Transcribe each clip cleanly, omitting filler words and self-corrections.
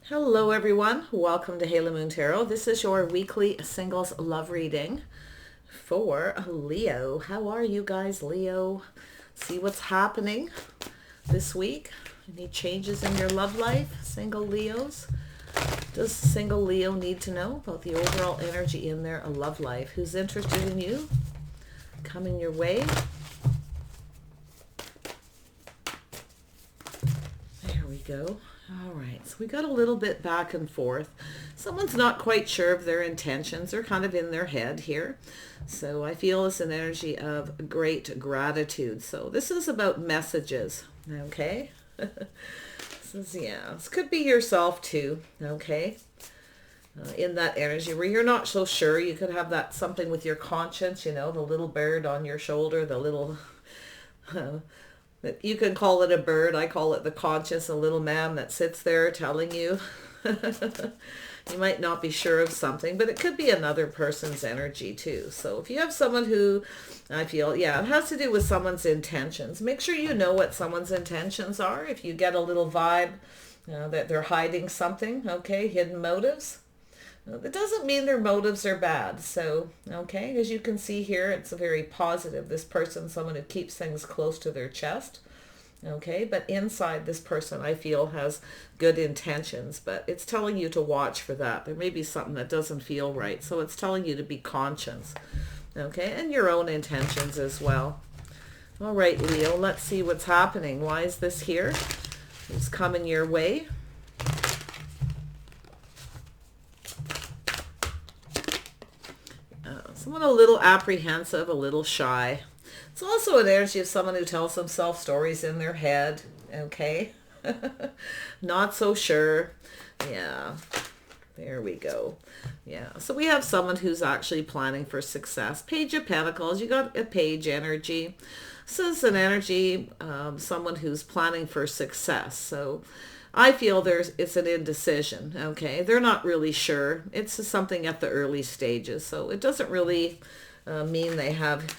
Hello everyone, welcome to Halo Moon Tarot. This is your weekly singles love reading for Leo. How are you guys, Leo? See what's happening this week? Any changes in your love life, single Leos? Does single Leo need to know about the overall energy in their love life? Who's interested in you? Coming your way? There we go. All right, so we got a little bit back and forth. Someone's not quite sure of their intentions. They're kind of in their head here. So I feel it's an energy of great gratitude. So this is about messages, okay? This could be yourself too, okay? In that energy where you're not so sure. You could have that something with your conscience, you know, the little bird on your shoulder, the little... You can call it a bird. I call it the conscious, a little man that sits there telling you. You might not be sure of something, but it could be another person's energy too. So if you have someone who, I feel, it has to do with someone's intentions. Make sure you know what someone's intentions are. If you get a little vibe that they're hiding something, okay, hidden motives. That doesn't mean their motives are bad. So, okay, as you can see here, it's a very positive. This person, someone who keeps things close to their chest. Okay, but inside this person, I feel, has good intentions, but it's telling you to watch for that. There may be something that doesn't feel right. So it's telling you to be conscious. Okay, and your own intentions as well. All right, Leo, let's see what's happening. Why is this here? It's coming your way. Someone a little apprehensive, a little shy. It's also an energy of someone who tells themselves stories in their head, okay? Not so sure. Yeah, there we go. Yeah, so we have someone who's actually planning for success. Page of Pentacles, you got a page energy. So it's an energy, someone who's planning for success. So I feel it's an indecision, okay? They're not really sure. It's just something at the early stages. So it doesn't really mean they have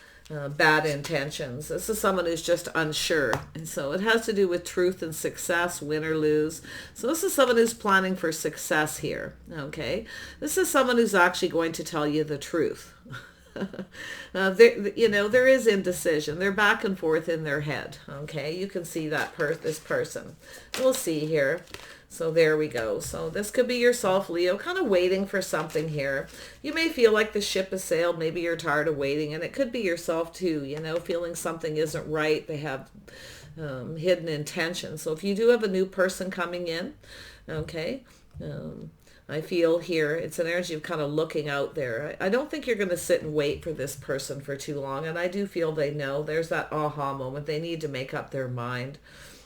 bad intentions. This is someone who's just unsure. And so it has to do with truth and success, win or lose. So this is someone who's planning for success here, okay? This is someone who's actually going to tell you the truth. There is indecision. They're back and forth in their head. Okay, you can see that this person. We'll see here. So there we go. So this could be yourself, Leo, kind of waiting for something here. You may feel like the ship has sailed. Maybe you're tired of waiting, and it could be yourself too. You know, feeling something isn't right. They have hidden intentions. So if you do have a new person coming in, okay. I feel here it's an energy of kind of looking out there. I don't think you're going to sit and wait for this person for too long. And I do feel they know. There's that aha moment. They need to make up their mind.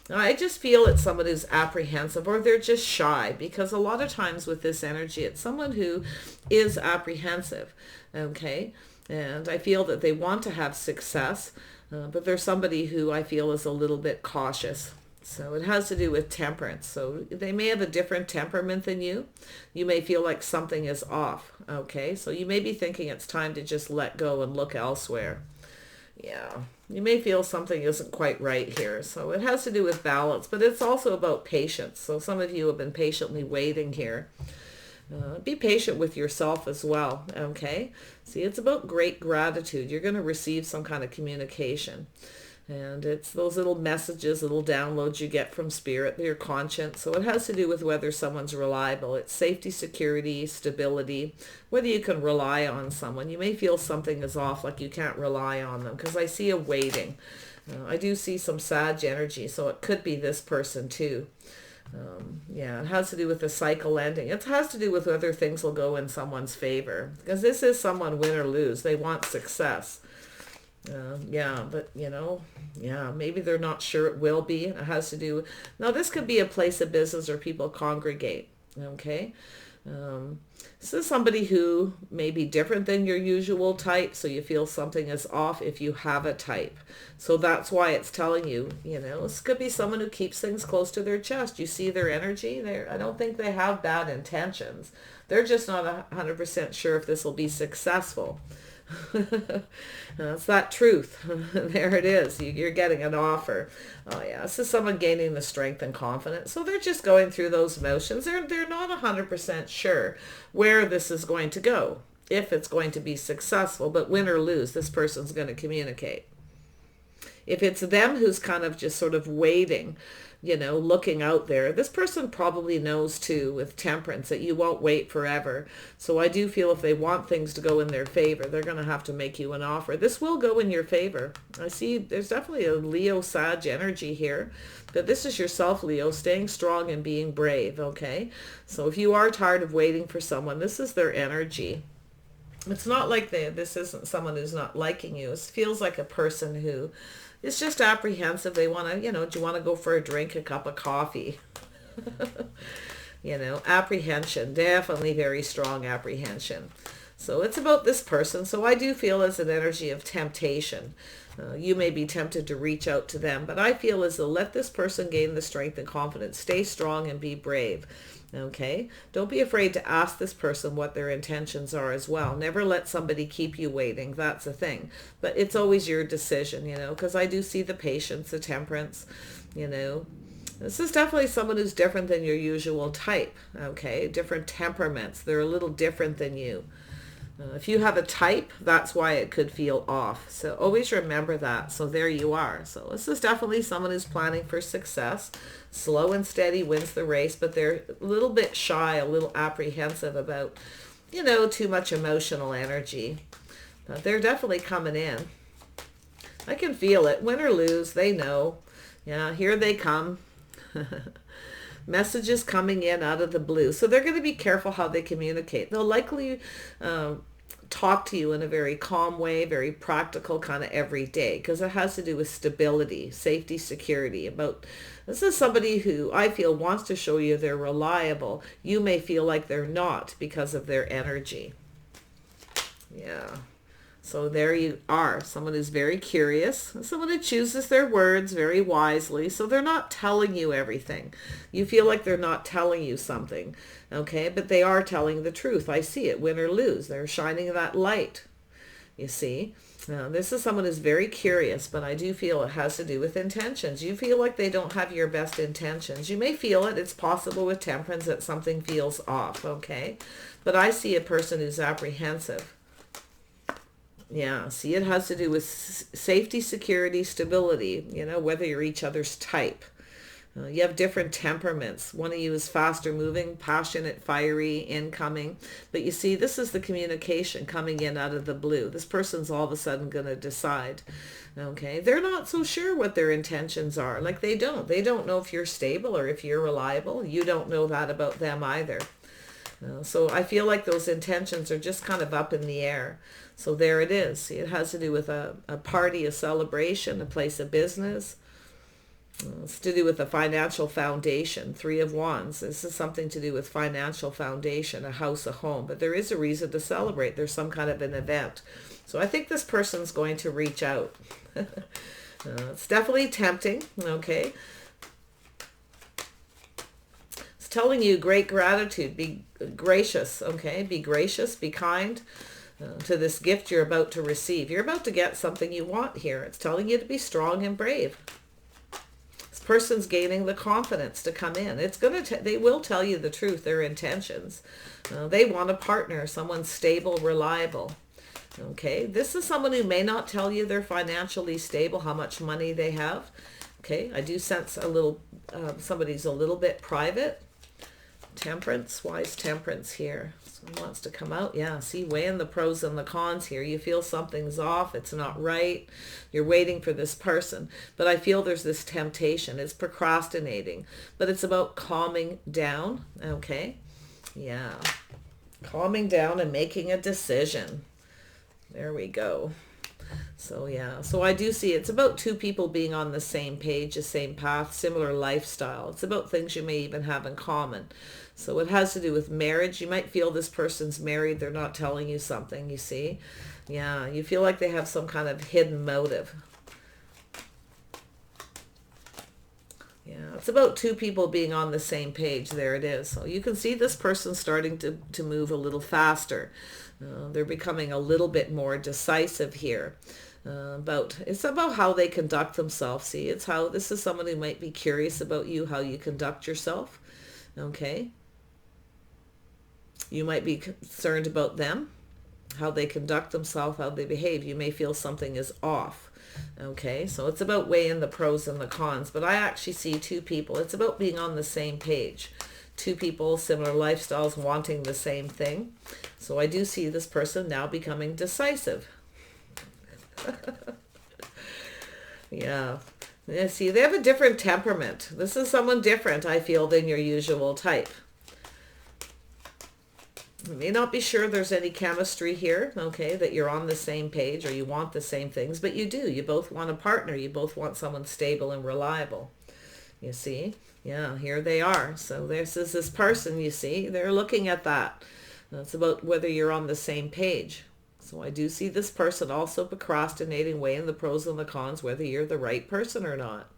I just feel it's someone who's apprehensive, or they're just shy, because a lot of times with this energy, it's someone who is apprehensive. Okay. And I feel that they want to have success, but there's somebody who I feel is a little bit cautious. So it has to do with temperance. So they may have a different temperament than you. You may feel like something is off. Okay, so you may be thinking it's time to just let go and look elsewhere. Yeah, you may feel something isn't quite right here. So it has to do with balance, but it's also about patience. So some of you have been patiently waiting here. Be patient with yourself as well. Okay, see, it's about great gratitude. You're going to receive some kind of communication. And it's those little messages, little downloads you get from spirit, your conscience. So it has to do with whether someone's reliable. It's safety, security, stability, whether you can rely on someone. You may feel something is off, like you can't rely on them, because I see a waiting. I do see some Sag energy, so it could be this person too. It has to do with the cycle ending. It has to do with whether things will go in someone's favor, because this is someone win or lose. They want success. Maybe they're not sure it will be. It has to do, now this could be a place of business where people congregate, okay? This is somebody who may be different than your usual type, so you feel something is off if you have a type. So that's why it's telling you, this could be someone who keeps things close to their chest. You see their energy there. I don't think they have bad intentions. They're just not 100% sure if this will be successful. That's that truth. There it is. You're getting an offer. Oh yeah, this is someone gaining the strength and confidence. So they're just going through those motions. They're not 100% sure where this is going to go, if it's going to be successful. But win or lose, this person's going to communicate. If it's them who's kind of just sort of waiting, looking out there, this person probably knows too, with temperance, that you won't wait forever. So I do feel if they want things to go in their favor, they're going to have to make you an offer. This will go in your favor. I see there's definitely a Leo Sag energy here, but this is yourself, Leo, staying strong and being brave, okay? So if you are tired of waiting for someone, this is their energy. It's not like this isn't someone who's not liking you. It feels like a person who is just apprehensive. They want to, do you want to go for a drink, a cup of coffee? Apprehension, definitely very strong apprehension. So it's about this person. So I do feel as an energy of temptation. You may be tempted to reach out to them, but I feel as though let this person gain the strength and confidence. Stay strong and be brave. Okay? Don't be afraid to ask this person what their intentions are as well. Never let somebody keep you waiting. That's a thing. But it's always your decision, because I do see the patience, the temperance, This is definitely someone who's different than your usual type, okay? Different temperaments. They're a little different than you. If you have a type, that's why it could feel off. So always remember that. So there you are. So this is definitely someone who's planning for success. Slow and steady wins the race, but they're a little bit shy, a little apprehensive about, too much emotional energy. But they're definitely coming in. I can feel it. Win or lose, they know. Yeah, here they come. Messages coming in out of the blue. So they're going to be careful how they communicate. They'll likely talk to you in a very calm way, very practical, kind of everyday, because it has to do with stability, safety, security. This is somebody who I feel wants to show you they're reliable. You may feel like they're not because of their energy. Yeah. So there you are, someone who's very curious, someone who chooses their words very wisely. So they're not telling you everything. You feel like they're not telling you something, okay? But they are telling the truth. I see it, win or lose. They're shining that light, you see. Now, this is someone who's very curious, but I do feel it has to do with intentions. You feel like they don't have your best intentions. You may feel it. It's possible with temperance that something feels off, okay? But I see a person who's apprehensive. Yeah, see, it has to do with safety, security, stability, whether you're each other's type. You have different temperaments. One of you is faster moving, passionate, fiery, incoming. But you see, this is the communication coming in out of the blue. This person's all of a sudden going to decide. Okay, they're not so sure what their intentions are. Like they don't know if you're stable or if you're reliable. You don't know that about them either. So I feel like those intentions are just kind of up in the air. So there it is. It has to do with a party, a celebration, a place of business. It's to do with a financial foundation, 3 of Wands. This is something to do with financial foundation, a house, a home. But there is a reason to celebrate. There's some kind of an event. So I think this person's going to reach out. It's definitely tempting, okay? Telling you great gratitude, be gracious, okay? Be gracious, be kind to this gift you're about to receive. You're about to get something you want here. It's telling you to be strong and brave. This person's gaining the confidence to come in. They will tell you the truth, their intentions. They want a partner, someone stable, reliable. Okay, this is someone who may not tell you they're financially stable, how much money they have. Okay, I do sense a little, somebody's a little bit private. Temperance, wise temperance here. Someone wants to come out. Yeah, see, weighing the pros and the cons here. You feel something's off. It's not right. You're waiting for this person. But I feel there's this temptation. It's procrastinating. But it's about calming down. Okay? Yeah. Calming down and making a decision. There we go. So yeah, so I do see it's about 2 people being on the same page, the same path, similar lifestyle. It's about things you may even have in common. So it has to do with marriage. You might feel this person's married. They're not telling you something, you see. Yeah, you feel like they have some kind of hidden motive. Yeah, it's about two people being on the same page. There it is. So you can see this person starting to move a little faster. They're becoming a little bit more decisive here. It's about how they conduct themselves. See, it's how this is someone who might be curious about you, how you conduct yourself. Okay. You might be concerned about them, how they conduct themselves, how they behave. You may feel something is off. Okay, so it's about weighing the pros and the cons, but I actually see two people. It's about being on the same page. Two people, similar lifestyles, wanting the same thing. So I do see this person now becoming decisive. Yeah. Yeah, see, they have a different temperament. This is someone different, I feel, than your usual type. You may not be sure there's any chemistry here, okay, that you're on the same page or you want the same things, but you do. You both want a partner. You both want someone stable and reliable. You see? Yeah, here they are. So this person, you see, they're looking at that. It's about whether you're on the same page. So I do see this person also procrastinating, weighing the pros and the cons, whether you're the right person or not.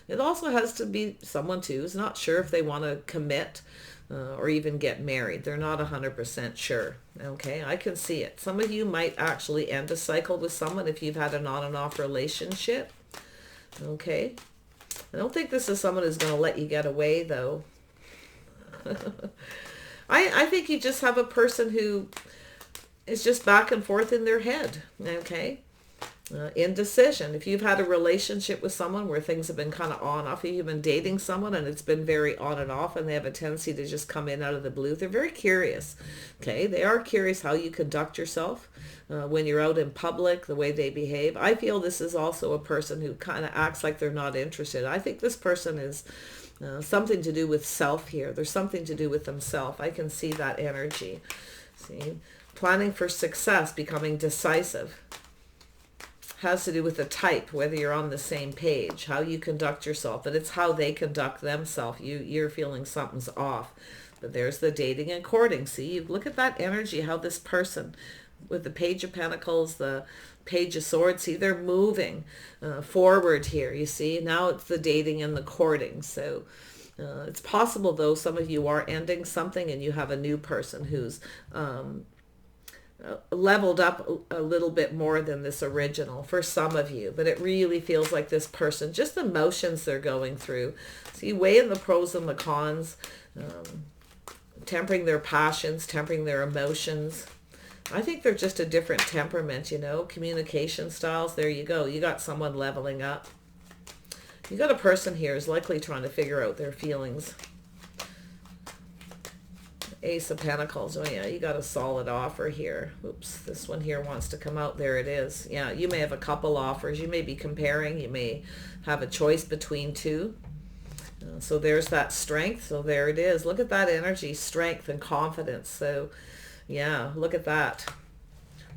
It also has to be someone, too, who's not sure if they want to commit or even get married. They're not 100% sure. Okay, I can see it. Some of you might actually end a cycle with someone if you've had an on and off relationship. Okay. I don't think this is someone who's going to let you get away, though. I think you just have a person who is just back and forth in their head. Okay. Indecision. If you've had a relationship with someone where things have been kind of on off, if you've been dating someone and it's been very on and off and they have a tendency to just come in out of the blue, they're very curious. Okay, they are curious how you conduct yourself when you're out in public, the way they behave. I feel this is also a person who kind of acts like they're not interested. I think this person is something to do with self here. There's something to do with themselves. I can see that energy. See, planning for success, becoming decisive. Has to do with the type, whether you're on the same page, how you conduct yourself, but it's how they conduct themselves. You're feeling something's off. But there's the dating and courting. See, look at that energy, how this person with the Page of Pentacles, the Page of Swords, see, they're moving forward here. You see, now it's the dating and the courting. So it's possible, though, some of you are ending something and you have a new person who's leveled up a little bit more than this original for some of you, but it really feels like this person, just the emotions they're going through. See, weighing the pros and the cons, tempering their passions, tempering their emotions. I think they're just a different temperament, you know, communication styles. There you go. You got someone leveling up. You got a person here who's likely trying to figure out their feelings. Ace of Pentacles. Oh yeah, you got a solid offer here. Oops, this one here wants to come out. There it is. Yeah, you may have a couple offers. You may be comparing. You may have a choice between two. So there's that strength. So there it is. Look at that energy, strength and confidence. So yeah, look at that.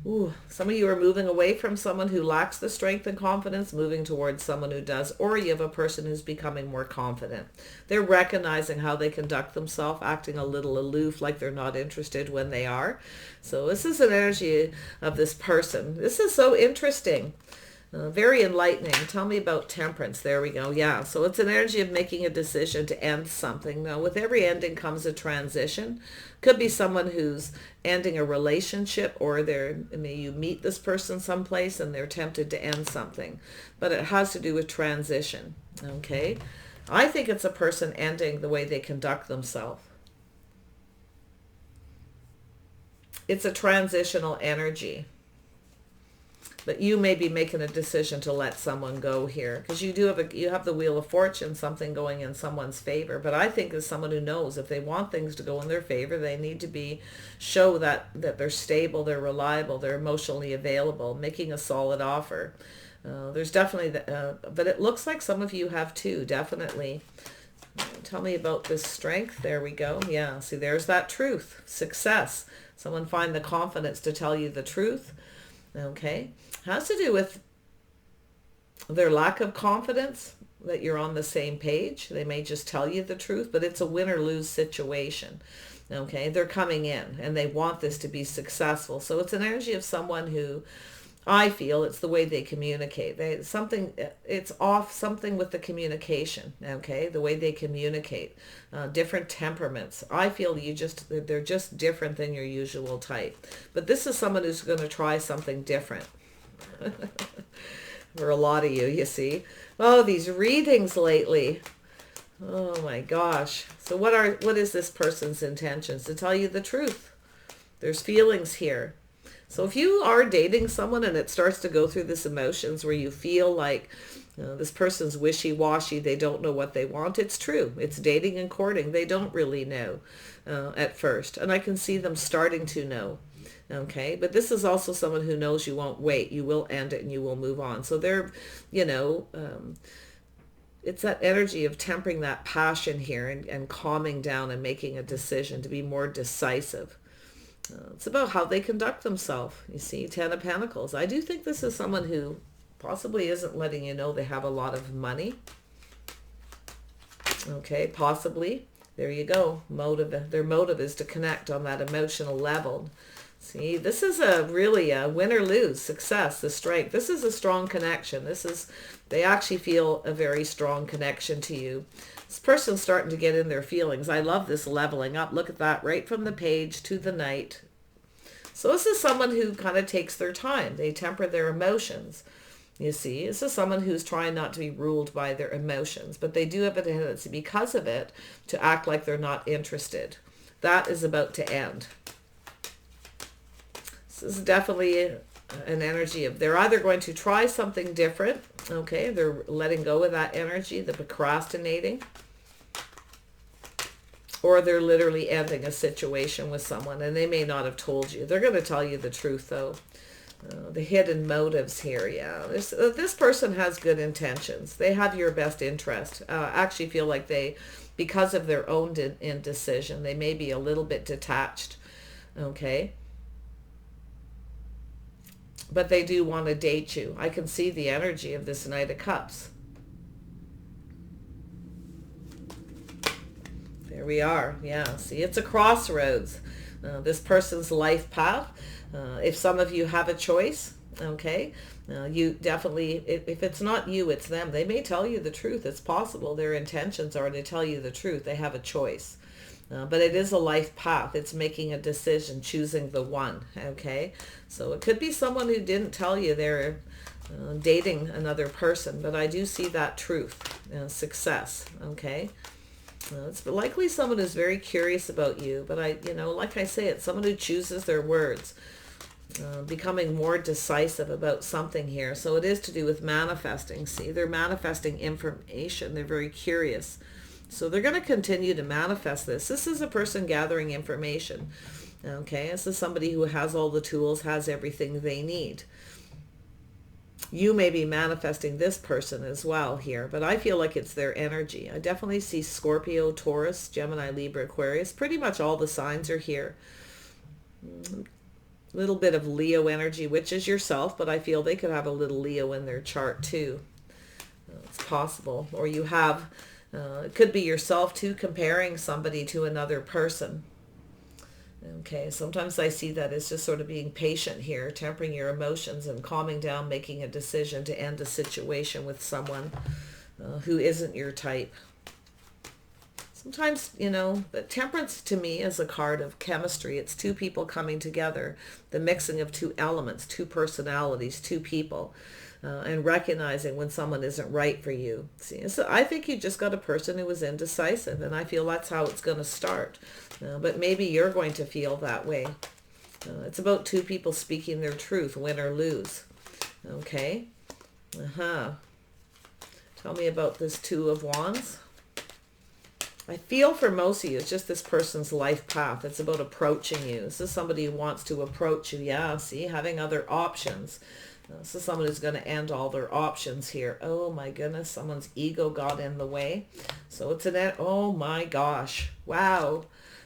Ooh, some of you are moving away from someone who lacks the strength and confidence, moving towards someone who does, or you have a person who's becoming more confident. They're recognizing how they conduct themselves, acting a little aloof, like they're not interested when they are. So this is an energy of this person. This is so interesting. Very enlightening. Tell me about temperance. There we go. Yeah, so it's an energy of making a decision to end something. Now, with every ending comes a transition. Could be someone who's ending a relationship, or you meet this person someplace and they're tempted to end something. But it has to do with transition. Okay? I think it's a person ending the way they conduct themselves. It's a transitional energy. But you may be making a decision to let someone go here, because you have the Wheel of Fortune, something going in someone's favor. But I think as someone who knows if they want things to go in their favor, they need to show that they're stable, they're reliable, they're emotionally available, making a solid offer. There's definitely, but it looks like some of you have too, definitely. Tell me about this strength. There we go. Yeah, see, there's that truth, success. Someone find the confidence to tell you the truth. Okay, has to do with their lack of confidence, that you're on the same page. They may just tell you the truth, but it's a win or lose situation. Okay, they're coming in and they want this to be successful. So it's an energy of someone who I feel it's the way they communicate. It's off something with the communication. Okay, the way they communicate, different temperaments. I feel they're just different than your usual type. But this is someone who's going to try something different. For a lot of you, you see. Oh, these readings lately. Oh my gosh. So what is this person's intentions? To tell you the truth. There's feelings here. So if you are dating someone and it starts to go through this emotions where you feel like this person's wishy-washy, they don't know what they want, it's true. It's dating and courting. They don't really know at first. And I can see them starting to know. Okay, but this is also someone who knows you won't wait. You will end it and you will move on. So they're, it's that energy of tempering that passion here and calming down and making a decision to be more decisive. It's about how they conduct themselves. You see, Ten of Pentacles. I do think this is someone who possibly isn't letting you know they have a lot of money. Okay, possibly. There you go. Their motive is to connect on that emotional level. See, this is really a win or lose, success, the strength. This is a strong connection. They actually feel a very strong connection to you. This person's starting to get in their feelings. I love this leveling up. Look at that, right from the page to the knight. So this is someone who kind of takes their time. They temper their emotions. You see, this is someone who's trying not to be ruled by their emotions, but they do have a tendency because of it to act like they're not interested. That is about to end. This is definitely an energy of they're either going to try something different. Okay, they're letting go of that energy, the procrastinating, or they're literally ending a situation with someone and they may not have told you. They're going to tell you the truth though. The hidden motives here, yeah. This person has good intentions. They have your best interest. Actually feel like because of their own indecision, they may be a little bit detached. Okay. But they do want to date you. I can see the energy of this Knight of Cups. There we are. Yeah, see, it's a crossroads. This person's life path. If some of you have a choice, okay, you definitely, if it's not you, it's them. They may tell you the truth. It's possible their intentions are to tell you the truth. They have a choice. But it is a life path. It's making a decision, choosing the one, okay? So it could be someone who didn't tell you they're dating another person, but I do see that truth, success, okay? It's likely someone who's very curious about you, but like I say, it's someone who chooses their words, becoming more decisive about something here. So it is to do with manifesting. See, they're manifesting information. They're very curious. So they're going to continue to manifest this. This is a person gathering information. Okay, this is somebody who has all the tools, has everything they need. You may be manifesting this person as well here, but I feel like it's their energy. I definitely see Scorpio, Taurus, Gemini, Libra, Aquarius. Pretty much all the signs are here. A little bit of Leo energy, which is yourself, but I feel they could have a little Leo in their chart too. It's possible. Or you have... it could be yourself too, comparing somebody to another person. Okay, sometimes I see that as just sort of being patient here, tempering your emotions and calming down, making a decision to end a situation with someone who isn't your type. Sometimes, but temperance to me is a card of chemistry. It's two people coming together, the mixing of two elements, two personalities, two people. And recognizing when someone isn't right for you. See, so I think you just got a person who was indecisive, and I feel that's how it's going to start. But maybe you're going to feel that way. It's about two people speaking their truth, win or lose. Okay. Tell me about this Two of Wands. I feel for most of you, it's just this person's life path. It's about approaching you. This is somebody who wants to approach you. Yeah, see, having other options. So someone who's going to end all their options here. Oh my goodness, someone's ego got in the way. So it's oh my gosh. Wow.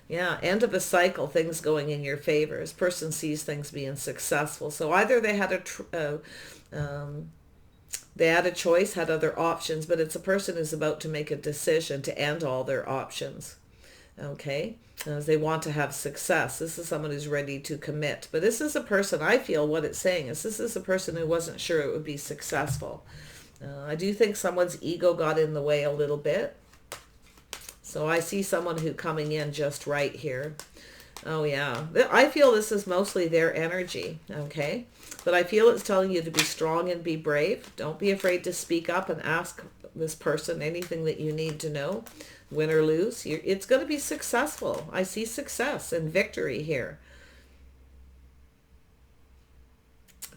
Yeah, end of a cycle, things going in your favor. This person sees things being successful. So either they had a choice, had other options, but it's a person who's about to make a decision to end all their options. okay? As they want to have success. This is someone who's ready to commit. But this is a person, I feel what it's saying is this is a person who wasn't sure it would be successful. I do think someone's ego got in the way a little bit. So I see someone who coming in just right here. Oh yeah, I feel this is mostly their energy, okay? But I feel it's telling you to be strong and be brave. Don't be afraid to speak up and ask this person anything that you need to know. Win or lose, it's going to be successful. I see success and victory here.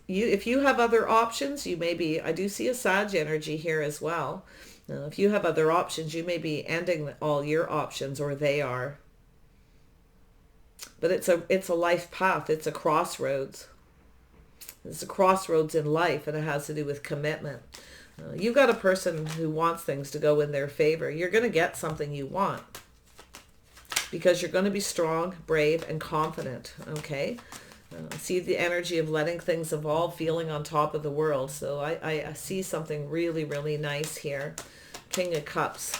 If you have other options, you may be, I do see a Sag energy here as well. If you have other options, you may be ending all your options, or they are. But it's a life path. It's a crossroads. It's a crossroads in life, and it has to do with commitment. You've got a person who wants things to go in their favor. You're going to get something you want because you're going to be strong, brave, and confident, okay? See the energy of letting things evolve, feeling on top of the world. So I see something really, really nice here. King of Cups.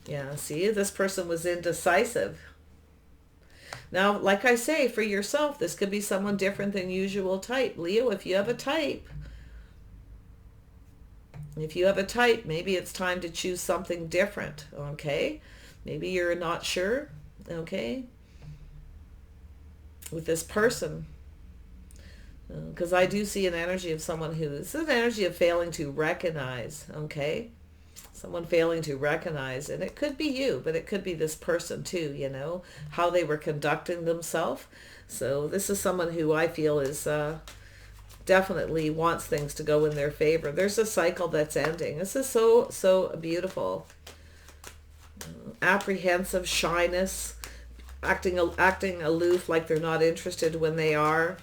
Yeah, see, this person was indecisive. Now, like I say, for yourself, this could be someone different than usual type. Leo, if you have a type, maybe it's time to choose something different, okay? Maybe you're not sure, okay, with this person. Because I do see an energy of someone who, this is an energy of failing to recognize, okay? Someone failing to recognize, and it could be you, but it could be this person too, you know, how they were conducting themselves. So this is someone who I feel is definitely wants things to go in their favor. There's a cycle that's ending. This is so beautiful. Apprehensive, shyness, acting aloof, like they're not interested when they are.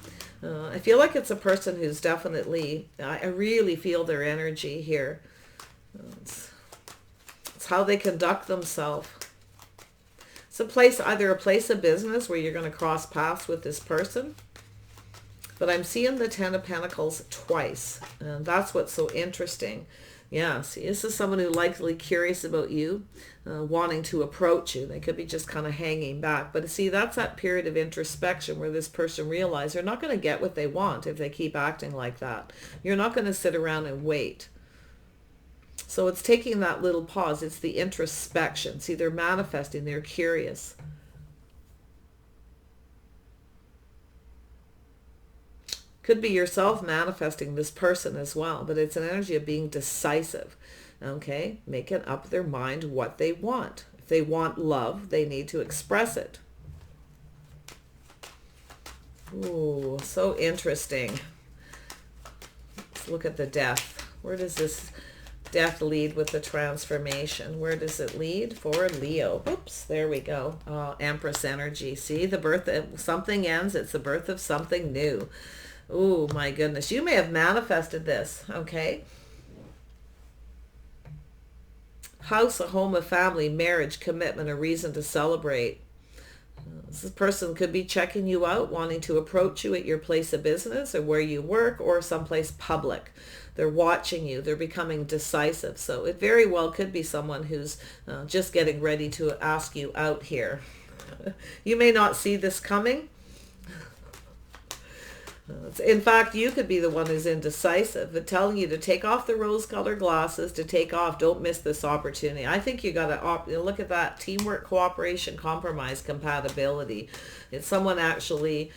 I feel like it's a person who's definitely, I really feel their energy here. It's how they conduct themselves. It's a place, either a place of business where you're going to cross paths with this person. But I'm seeing the Ten of Pentacles twice. And that's what's so interesting. Yeah, see, this is someone who's likely curious about you, wanting to approach you. They could be just kind of hanging back. But see, that's that period of introspection where this person realizes they're not going to get what they want if they keep acting like that. You're not going to sit around and wait. So it's taking that little pause. It's the introspection. See, they're manifesting. They're curious. Could be yourself manifesting this person as well, but it's an energy of being decisive, okay? Making up their mind what they want. If they want love, they need to express it. Ooh, so interesting. Let's look at the Death. Where does this Death lead with the transformation? Where does it lead? For Leo. Oops, there we go. Empress energy. See, the birth of something ends. It's the birth of something new. Oh my goodness. You may have manifested this, okay? House, a home, a family, marriage, commitment, a reason to celebrate. This person could be checking you out, wanting to approach you at your place of business or where you work or someplace public. They're watching you. They're becoming decisive. So it very well could be someone who's just getting ready to ask you out here. You may not see this coming. In fact, you could be the one who's indecisive, but telling you to take off the rose-colored glasses, to take off, don't miss this opportunity. I think you got to look at that. Teamwork, cooperation, compromise, compatibility. It's someone actually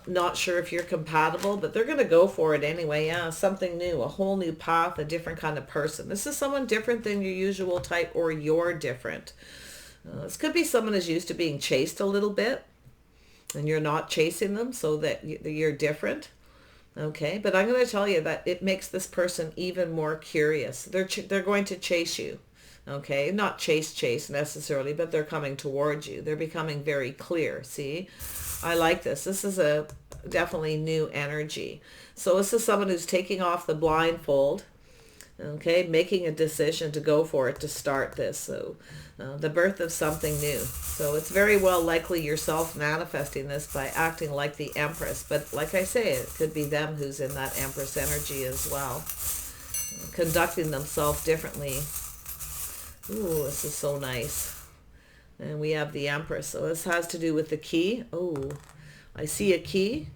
not sure if you're compatible, but they're going to go for it anyway. Yeah, something new, a whole new path, a different kind of person. This is someone different than your usual type, or you're different. This could be someone who's used to being chased a little bit, and you're not chasing them, so that you're different, okay? But I'm going to tell you that it makes this person even more curious. They're going to chase you, okay? Not chase necessarily, but they're coming towards you. They're becoming very clear, see? I like this. This is a definitely new energy. So this is someone who's taking off the blindfold, okay? Making a decision to go for it, to start this. So the birth of something new. So it's very well likely yourself manifesting this by acting like the Empress. But like I say, it could be them who's in that Empress energy as well, conducting themselves differently. Ooh, this is so nice. And we have the Empress. So this has to do with the key. Oh, I see a key.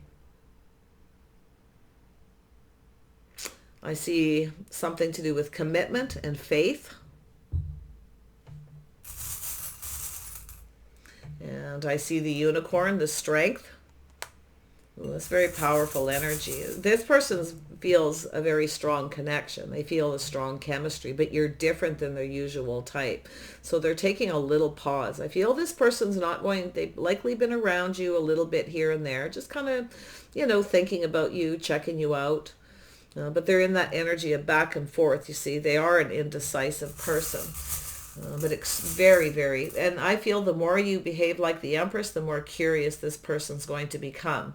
I see something to do with commitment and faith. And I see the unicorn, the strength. Ooh, it's very powerful energy. This person feels a very strong connection. They feel a strong chemistry, but you're different than their usual type. So they're taking a little pause. I feel this person's not going, they've likely been around you a little bit here and there, just kind of, you know, thinking about you, checking you out. But they're in that energy of back and forth. You see, they are an indecisive person. But it's very, very, and I feel the more you behave like the Empress, the more curious this person's going to become.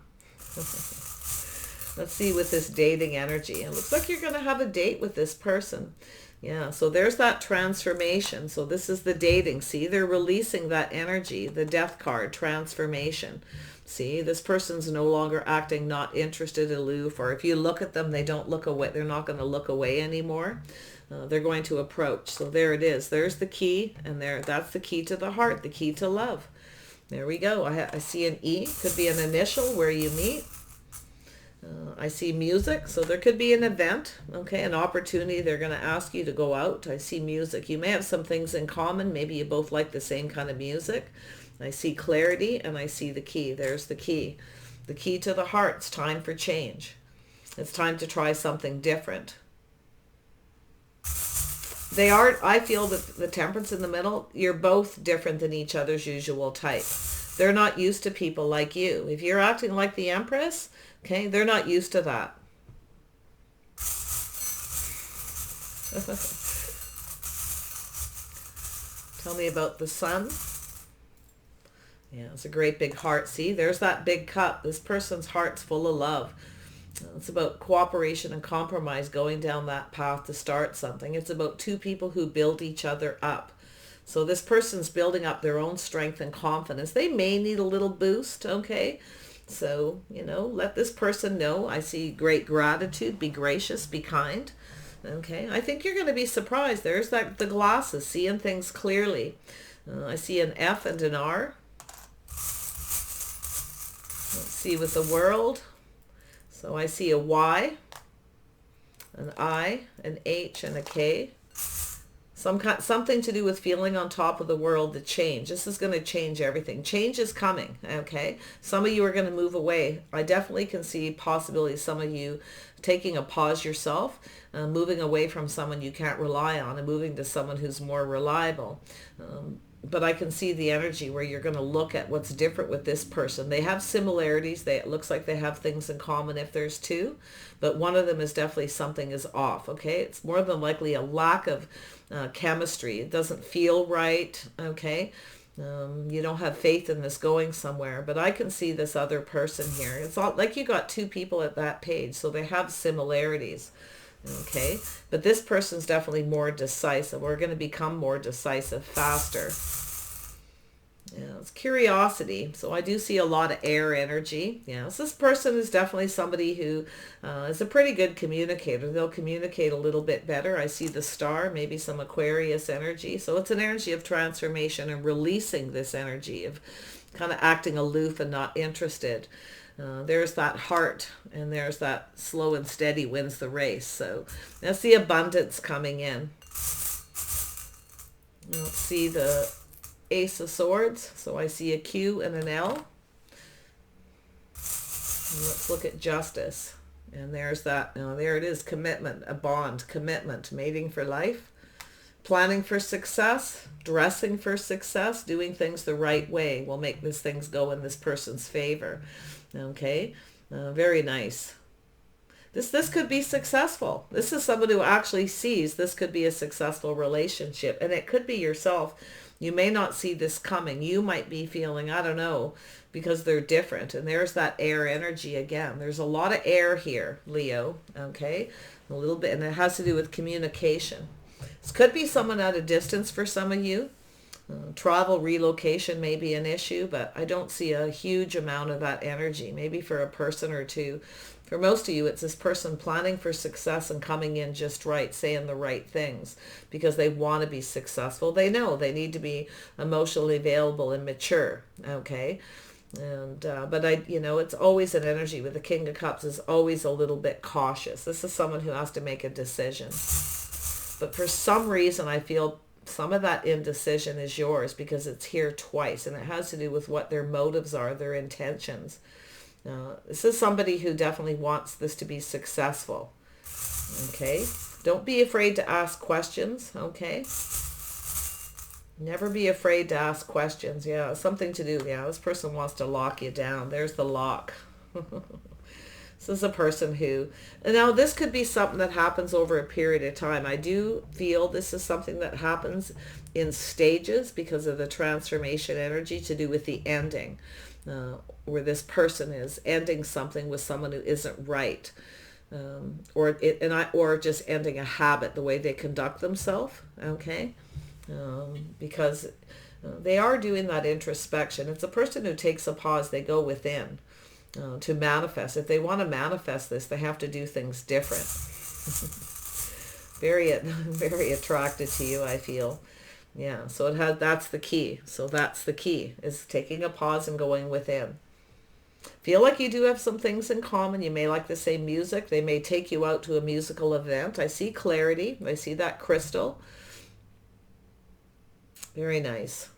Let's see with this dating energy. It looks like you're going to have a date with this person. Yeah, so there's that transformation. So this is the dating. See, they're releasing that energy, the Death card, transformation. See, this person's no longer acting not interested, aloof, or if you look at them, they don't look away. They're not going to look away anymore. They're going to approach. So there it is. There's the key, and that's the key to the heart, the key to love. There we go. I see an E. Could be an initial where you meet. I see music. So there could be an event, okay, an opportunity. They're going to ask you to go out. I see music. You may have some things in common. Maybe you both like the same kind of music. I see clarity, and I see the key. There's the key. The key to the heart. It's time for change. It's time to try something different. They are, I feel that the Temperance in the middle, you're both different than each other's usual type. They're not used to people like you. If you're acting like the Empress, okay, they're not used to that. Tell me about the Sun. Yeah, it's a great big heart. See, there's that big cup. This person's heart's full of love. It's about cooperation and compromise, going down that path to start something. It's about two people who build each other up. So this person's building up their own strength and confidence. They may need a little boost, okay? So, you know, let this person know. I see great gratitude. Be gracious, be kind. Okay, I think you're going to be surprised. There's the glasses, seeing things clearly. I see an F and an R. Let's see with the world. So I see a Y, an I, an H, and a K. Something to do with feeling on top of the world, the change. This is going to change everything. Change is coming, okay? Some of you are going to move away. I definitely can see possibilities. Some of you taking a pause yourself, moving away from someone you can't rely on and moving to someone who's more reliable. But I can see the energy where you're going to look at what's different with this person. They have similarities. It looks like they have things in common if there's two, but one of them is definitely something is off, okay? It's more than likely a lack of chemistry. It doesn't feel right, okay? You don't have faith in this going somewhere, but I can see this other person here. It's all, like you got two people at that page, so they have similarities. Okay, but this person's definitely more decisive. We're going to become more decisive faster. Yeah, it's curiosity. So I do see a lot of air energy. Yeah, so this person is definitely somebody who is a pretty good communicator. They'll communicate a little bit better. I see the star, maybe some Aquarius energy. So it's an energy of transformation and releasing this energy of kind of acting aloof and not interested. There's that heart, and there's that slow and steady wins the race. So that's the abundance coming in. Let's see the Ace of Swords. So I see a Q and an L. And let's look at justice. And there's that, there it is, commitment, a bond, commitment, mating for life, planning for success, dressing for success, doing things the right way will make these things go in this person's favor. Okay, very nice. This could be successful. This is someone who actually sees this could be a successful relationship, and it could be yourself. You may not see this coming. You might be feeling, I don't know, because they're different. And there's that air energy again. There's a lot of air here, Leo, okay? A little bit, and it has to do with communication. This could be someone at a distance for some of you. Travel, relocation may be an issue, but I don't see a huge amount of that energy. Maybe for a person or two. For most of you, it's this person planning for success and coming in just right, saying the right things because they want to be successful. They know they need to be emotionally available and mature, okay? And but it's always an energy with the King of Cups is always a little bit cautious. This is someone who has to make a decision. But for some reason, I feel some of that indecision is yours because it's here twice, and it has to do with what their motives are, their intentions. This is somebody who definitely wants this to be successful. Okay? Don't be afraid to ask questions, okay? Never be afraid to ask questions. Yeah, something to do. Yeah, this person wants to lock you down. There's the lock. This is a person who, and now this could be something that happens over a period of time. I do feel this is something that happens in stages because of the transformation energy to do with the ending, where this person is ending something with someone who isn't right, or just ending a habit, the way they conduct themselves. Okay, because they are doing that introspection. It's a person who takes a pause. They go within. To manifest. If they want to manifest this, they have to do things different. Very attracted to you, I feel. Yeah, so that's the key. So that's the key, is taking a pause and going within. Feel like you do have some things in common. You may like the same music. They may take you out to a musical event. I see clarity. I see that crystal. Very nice.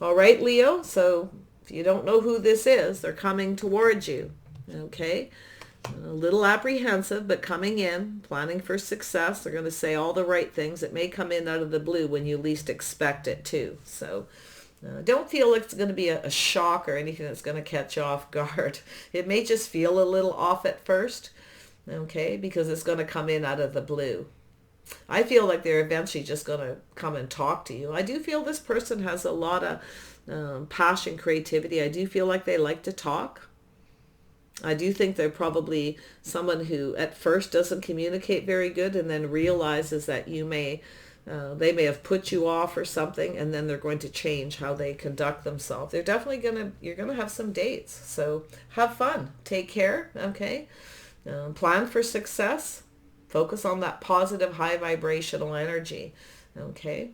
All right, Leo. So if you don't know who this is, they're coming towards you, okay? A little apprehensive, but coming in, planning for success. They're going to say all the right things. It may come in out of the blue when you least expect it too. So don't feel like it's going to be a shock or anything that's going to catch you off guard. It may just feel a little off at first, okay, because it's going to come in out of the blue. I feel like they're eventually just going to come and talk to you. I do feel this person has a lot of passion, creativity. I do feel like they like to talk. I do think they're probably someone who at first doesn't communicate very good and then realizes that they may have put you off or something, and then they're going to change how they conduct themselves. They're definitely you're going to have some dates. So have fun. Take care. Okay. Plan for success. Focus on that positive, high vibrational energy. Okay.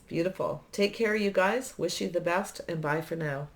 Beautiful. Take care, you guys. Wish you the best, and bye for now.